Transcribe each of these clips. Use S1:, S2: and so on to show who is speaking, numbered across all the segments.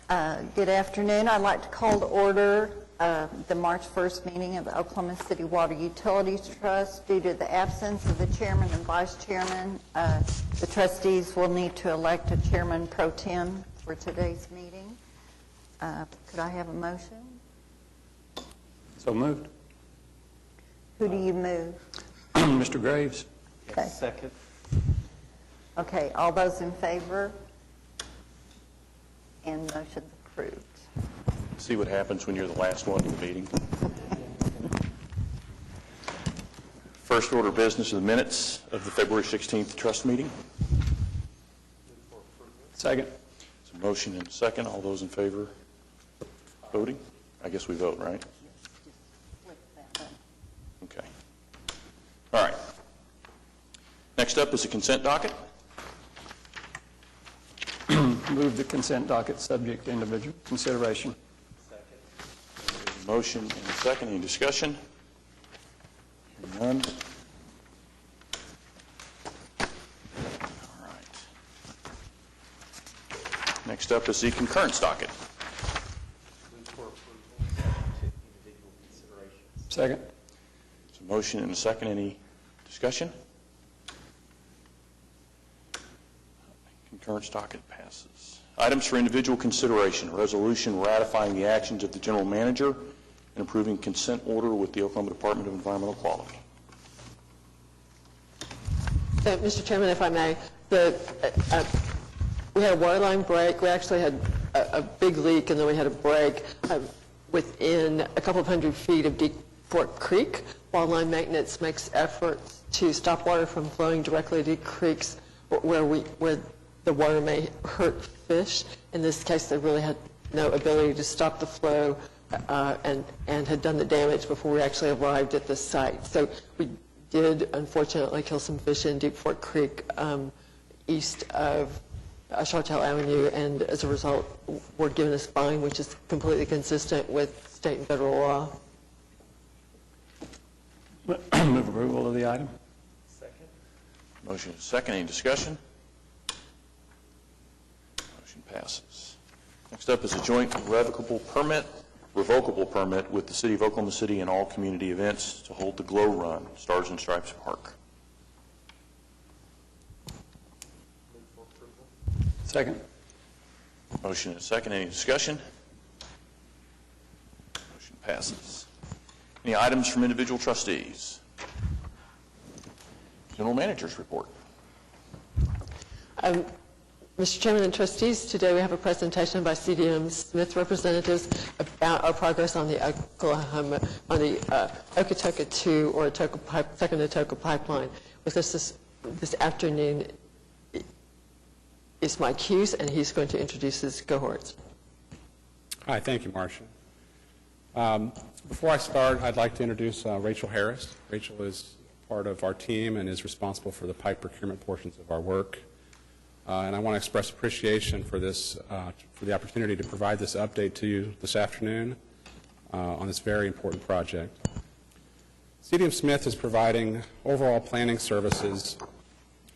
S1: Good afternoon. I'd like to call to order the March 1st meeting of the Oklahoma City Water Utilities Trust. Due to the absence of the chairman and vice chairman, the trustees will need to elect a chairman pro tem for today's meeting. Could I have a motion?
S2: So moved.
S1: Who do you move?
S2: Mr. Graves.
S1: Okay.
S3: Second.
S1: Okay, all those in favor? And motion approved.
S4: See what happens when you're the last one in the meeting. First order of business of the minutes of the February 16th trust meeting.
S2: Second.
S4: It's a motion and a second. All those in favor voting? I guess we vote, right? Okay. All right. Next up is the consent docket.
S2: Move the consent docket subject to individual consideration.
S4: There's a motion and a second. Any discussion? Hearing none. All right. Next up is the concurrence docket.
S2: Second.
S4: There's a motion and a second. Any discussion? Concurrence docket passes. Items for individual consideration. A resolution ratifying the actions of the general manager and approving consent order with the Oklahoma Department of Environmental Quality.
S5: Mr. Chairman, if I may, we had a water line break. We actually had a big leak, and then we had a break within a couple of hundred feet of Deep Fork Creek. Water line maintenance makes efforts to stop water from flowing directly to creeks where the water may hurt fish. In this case, they really had no ability to stop the flow and had done the damage before we actually arrived at the site. So we did, unfortunately, kill some fish in Deep Fork Creek east of Chartel Avenue, and as a result, we're given a fine, which is completely consistent with state and federal law.
S2: Move approval of the item.
S3: Second.
S4: Motion is second. Any discussion? Motion passes. Next up is a joint revocable permit with the City of Oklahoma City and all community events to hold the Glow Run, Stars and Stripes Park.
S2: Second.
S4: Motion is second. Any discussion? Motion passes. Any items from individual trustees? General Manager's report.
S5: Mr. Chairman and trustees, today we have a presentation by CDM Smith representatives about our progress on the Okotoka 2 or second Atoka pipeline. With us this afternoon is Mike Hughes, and he's going to introduce his cohorts.
S6: Hi, thank you, Marcia. Before I start, I'd like to introduce Rachel Harris. Rachel is part of our team and is responsible for the pipe procurement portions of our work. And I want to express appreciation for this, for the opportunity to provide this update to you this afternoon on this very important project. CDM Smith is providing overall planning services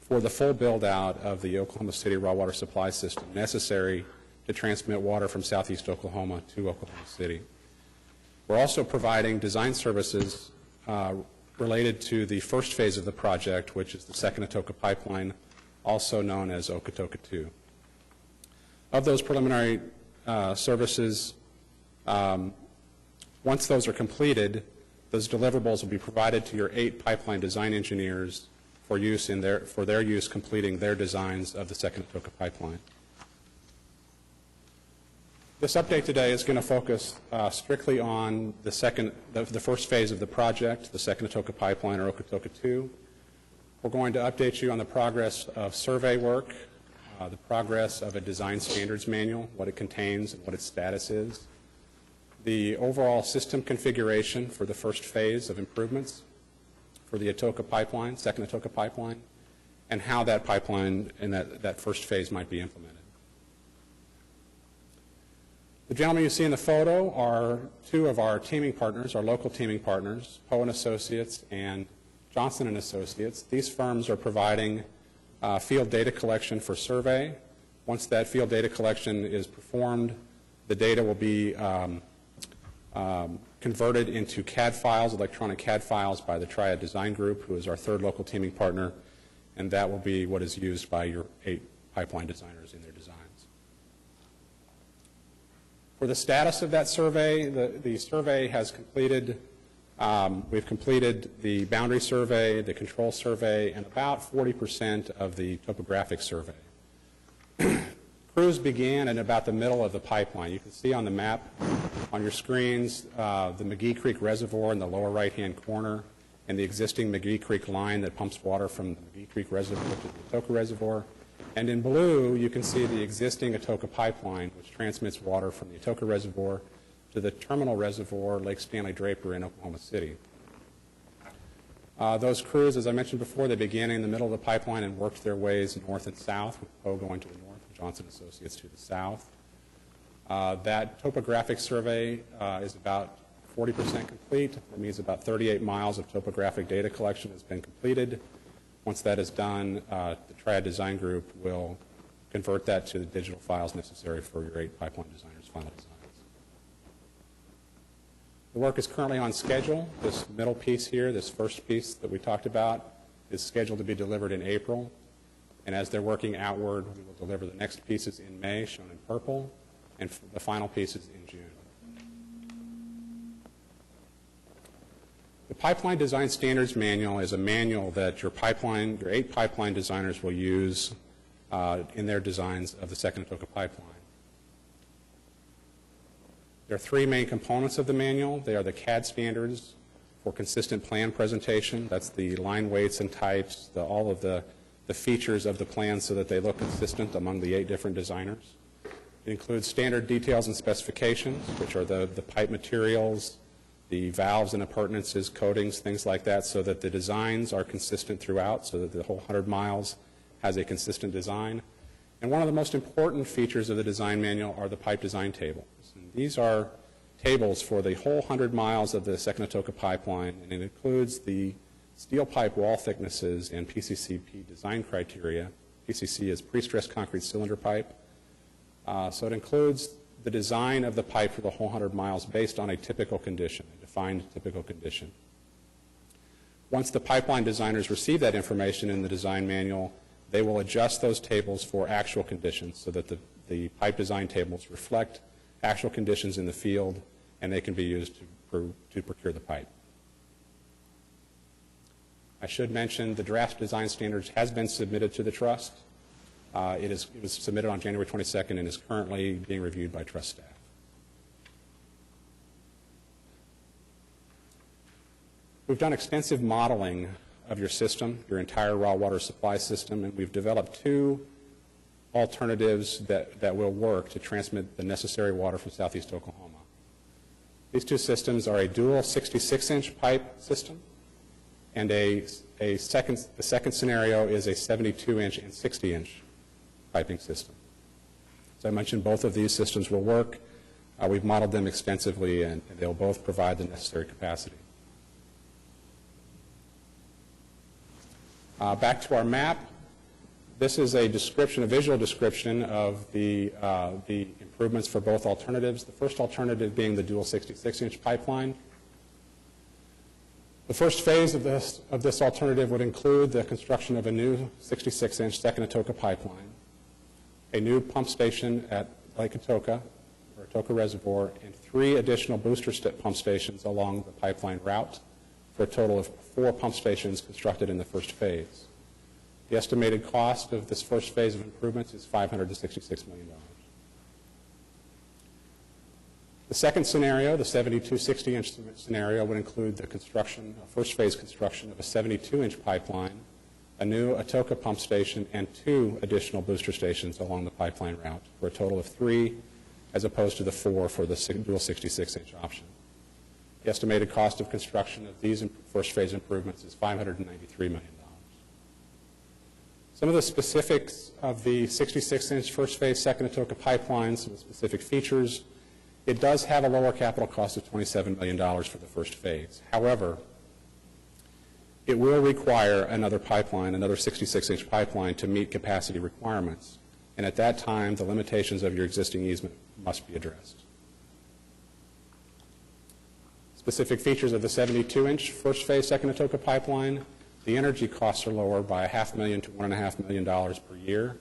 S6: for the full build-out of the Oklahoma City raw water supply system necessary to transmit water from southeast Oklahoma to Oklahoma City. We're also providing design services related to the first phase of the project, which is the second Atoka pipeline, also known as Okotoka 2. Of those preliminary services, once those are completed, those deliverables will be provided to your 8 pipeline design engineers for use for their use completing their designs of the second Atoka pipeline. This update today is going to focus strictly on the first phase of the project, the second Atoka pipeline, or Okotoka 2. We're going to update you on the progress of survey work, the progress of a design standards manual, what it contains and what its status is, the overall system configuration for the first phase of improvements for the Atoka pipeline, second Atoka pipeline, and how that pipeline and that first phase might be implemented. The gentlemen you see in the photo are 2 of our teaming partners, our local teaming partners, Poe & Associates and Johnson & Associates. These firms are providing field data collection for survey. Once that field data collection is performed, The data will be converted into CAD files, electronic CAD files, by the Triad Design Group, who is our third local teaming partner, and that will be what is used by your 8 pipeline designers in their designs. For the status of that survey, the survey has completed, we've completed the boundary survey, the control survey, and about 40% of the topographic survey. Crews began at about the middle of the pipeline. You can see on the map on your screens the McGee Creek Reservoir in the lower right-hand corner and the existing McGee Creek line that pumps water from the McGee Creek Reservoir to the Atoka Reservoir. And in blue, you can see the existing Atoka pipeline, which transmits water from the Atoka Reservoir to the terminal reservoir, Lake Stanley Draper in Oklahoma City. Those crews, as I mentioned before, they began in the middle of the pipeline and worked their ways north and south, with Poe going to the north and Johnson Associates to the south. That topographic survey is about 40% complete. That means about 38 miles of topographic data collection has been completed. Once that is done, the Triad Design Group will convert that to the digital files necessary for your 8 pipeline designers' final designs. The work is currently on schedule. This middle piece here, this first piece that we talked about, is scheduled to be delivered in April. And as they're working outward, we will deliver the next pieces in May, shown in purple, and the final pieces in June. The Pipeline Design Standards Manual is a manual that your 8 pipeline designers will use in their designs of the second Atoka pipeline. There are 3 main components of the manual. They are the CAD standards for consistent plan presentation. That's the line weights and types, all of the features of the plan so that they look consistent among the 8 different designers. It includes standard details and specifications, which are the pipe materials, the valves and appurtenances, coatings, things like that, so that the designs are consistent throughout, so that the whole 100 miles has a consistent design. And one of the most important features of the design manual are the pipe design tables. And these are tables for the whole 100 miles of the second Atoka pipeline, and it includes the steel pipe wall thicknesses and PCCP design criteria. PCC is pre-stressed concrete cylinder pipe. So it includes the design of the pipe for the whole 100 miles based on a typical condition, a defined typical condition. Once the pipeline designers receive that information in the design manual, they will adjust those tables for actual conditions so that the pipe design tables reflect actual conditions in the field, and they can be used to procure the pipe. I should mention the draft design standards has been submitted to the trust. It was submitted on January 22nd and is currently being reviewed by trust staff. We've done extensive modeling of your system, your entire raw water supply system, and we've developed 2 alternatives that will work to transmit the necessary water from southeast Oklahoma. These 2 systems are a dual 66-inch pipe system, and the second scenario is a 72-inch and 60-inch piping system. As I mentioned, both of these systems will work. We've modeled them extensively, and they'll both provide the necessary capacity. Back to our map. This is a description, a visual description of the improvements for both alternatives. The first alternative being the dual 66-inch pipeline. The first phase of this alternative would include the construction of a new 66-inch second Atoka pipeline, a new pump station at Lake Atoka, or Atoka Reservoir, and 3 additional booster pump stations along the pipeline route, for a total of 4 pump stations constructed in the first phase. The estimated cost of this first phase of improvements is $566 million. The second scenario, the 72 60-inch scenario, would include the construction, first phase construction of a 72-inch pipeline, a new Atoka pump station, and 2 additional booster stations along the pipeline route, for a total of 3, as opposed to the 4 for the dual 66-inch option. The estimated cost of construction of these first phase improvements is $593 million. Some of the specifics of the 66-inch first phase second Atoka pipeline, some specific features. It does have a lower capital cost of $27 million for the first phase. However, it will require another pipeline, another 66-inch pipeline, to meet capacity requirements. and at that time, the limitations of your existing easement must be addressed. Specific features of the 72-inch first phase Second Atoka pipeline: the energy costs are lower by $500,000 to $1.5 million per year.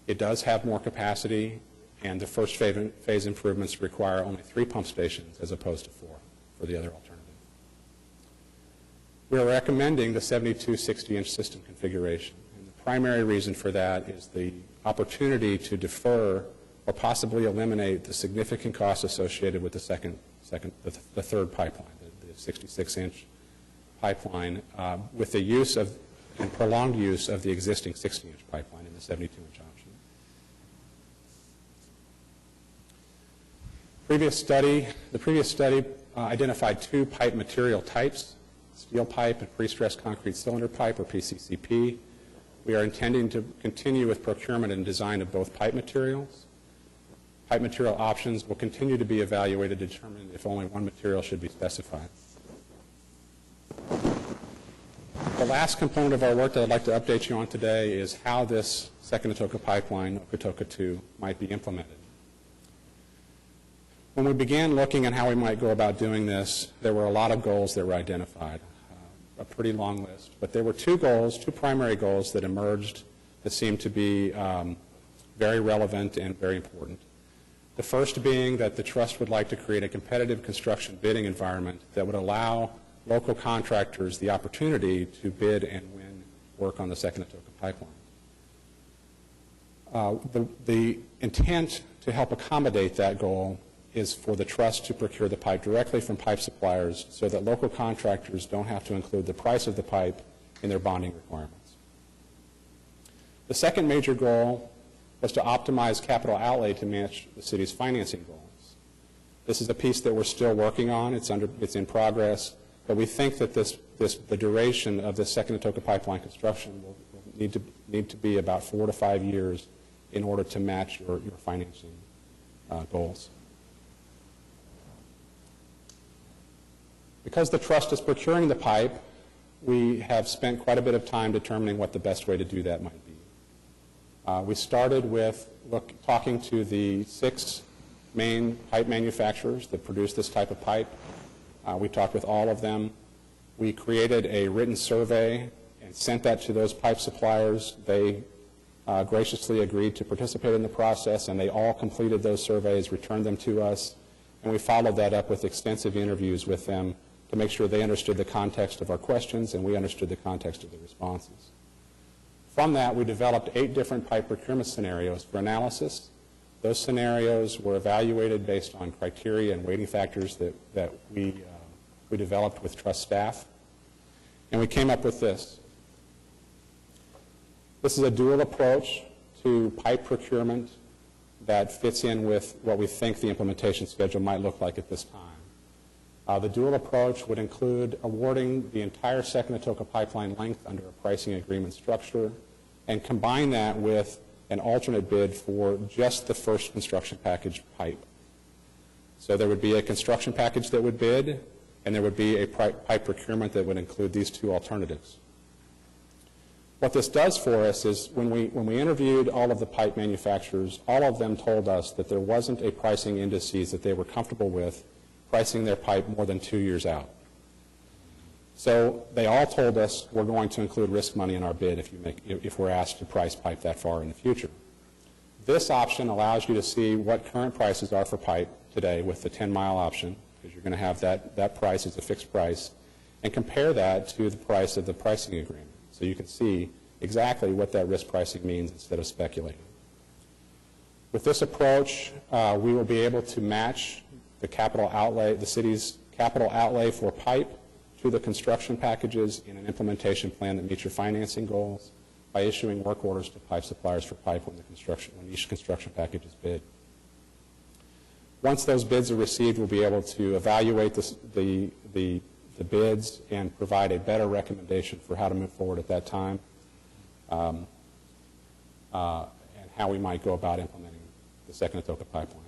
S6: It does have more capacity, and the first phase improvements require only 3 pump stations as opposed to 4 for the other alternative. We are recommending the 72 60-inch system configuration, and the primary reason for that is the opportunity to defer or possibly eliminate the significant costs associated with the third pipeline, the 66-inch pipeline, with the use of and prolonged use of the existing 60-inch pipeline in the 72-inch option. The previous study identified 2 pipe material types: steel pipe and pre-stressed concrete cylinder pipe, or PCCP. We are intending to continue with procurement and design of both pipe materials. Pipe material options will continue to be evaluated to determine if only one material should be specified. The last component of our work that I'd like to update you on today is how this Second Atoka pipeline, Okotoka 2, might be implemented. When we began looking at how we might go about doing this, there were a lot of goals that were identified, a pretty long list. But there were 2 primary goals that emerged that seemed to be very relevant and very important. The first being that the Trust would like to create a competitive construction bidding environment that would allow local contractors the opportunity to bid and win work on the Second Atoka pipeline. The intent to help accommodate that goal is for the Trust to procure the pipe directly from pipe suppliers so that local contractors don't have to include the price of the pipe in their bonding requirements. The second major goal was to optimize capital outlay to match the city's financing goals. This is a piece that we're still working on. It's in progress, but we think that the duration of the Second Atoka pipeline construction will need to be about 4 to 5 years in order to match your financing goals. Because the Trust is procuring the pipe, we have spent quite a bit of time determining what the best way to do that might be. We started with talking to the 6 main pipe manufacturers that produce this type of pipe. We talked with all of them. We created a written survey and sent that to those pipe suppliers. They graciously agreed to participate in the process, and they all completed those surveys, returned them to us, and we followed that up with extensive interviews with them to make sure they understood the context of our questions and we understood the context of the responses. From that, we developed 8 different pipe procurement scenarios for analysis. Those scenarios were evaluated based on criteria and weighting factors that we developed with Trust staff, and we came up with this. This is a dual approach to pipe procurement that fits in with what we think the implementation schedule might look like at this time. The dual approach would include awarding the entire Second Atoka pipeline length under a pricing agreement structure and combine that with an alternate bid for just the first construction package pipe. So there would be a construction package that would bid, and there would be a pipe procurement that would include these 2 alternatives. What this does for us is when we interviewed all of the pipe manufacturers, all of them told us that there wasn't a pricing indices that they were comfortable with pricing their pipe more than 2 years out. So they all told us we're going to include risk money in our bid if we're asked to price pipe that far in the future. This option allows you to see what current prices are for pipe today with the 10-mile option, because you're going to have that price as a fixed price, and compare that to the price of the pricing agreement. So you can see exactly what that risk pricing means instead of speculating. With this approach, we will be able to match the city's capital outlay for pipe to the construction packages in an implementation plan that meets your financing goals by issuing work orders to pipe suppliers for pipe when each construction package is bid. Once those bids are received, we'll be able to evaluate the bids and provide a better recommendation for how to move forward at that time and how we might go about implementing the Second Atoka pipeline.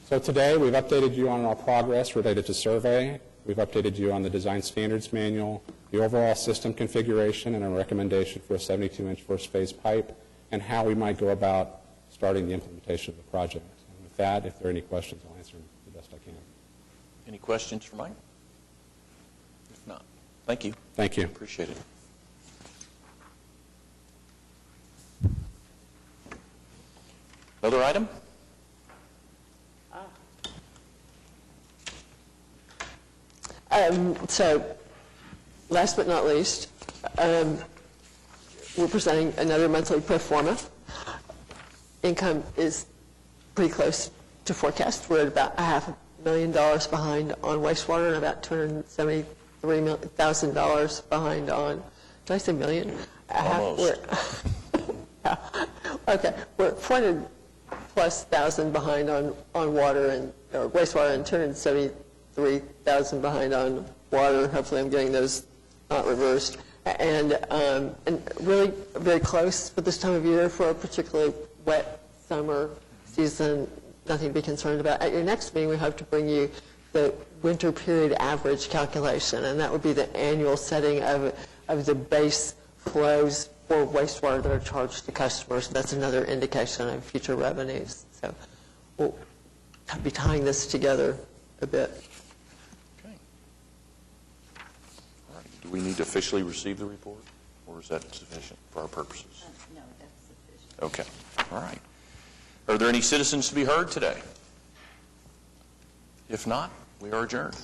S6: So today we've updated you on our progress related to survey. We've updated you on the design standards manual, the overall system configuration, and a recommendation for a 72-inch first phase pipe, and how we might go about starting the implementation of the project. And with that, if there are any questions, I'll answer them the best I can.
S4: Any questions for Mike? If not, thank you.
S6: Thank you.
S4: Appreciate it. Another item?
S5: So, last but not least, we're presenting another monthly pro forma. Income is pretty close to forecast. We're at about $500,000 behind on wastewater and about $273,000 behind on, did I say million?
S4: Almost.
S5: Yeah. Okay, we're 400 plus thousand behind on water and, or wastewater, and 273,000 behind on water. Hopefully I'm getting those not reversed. And really very close for this time of year for a particularly wet summer season, nothing to be concerned about. At your next meeting, we hope to bring you the winter period average calculation, and that would be the annual setting of the base flows for wastewater that are charged to customers. That's another indication of future revenues. So we'll be tying this together a bit.
S4: Okay. All right. Do we need to officially receive the report, or is that sufficient for our purposes?
S1: No, that's sufficient.
S4: Okay. All right. Are there any citizens to be heard today? If not, we are adjourned.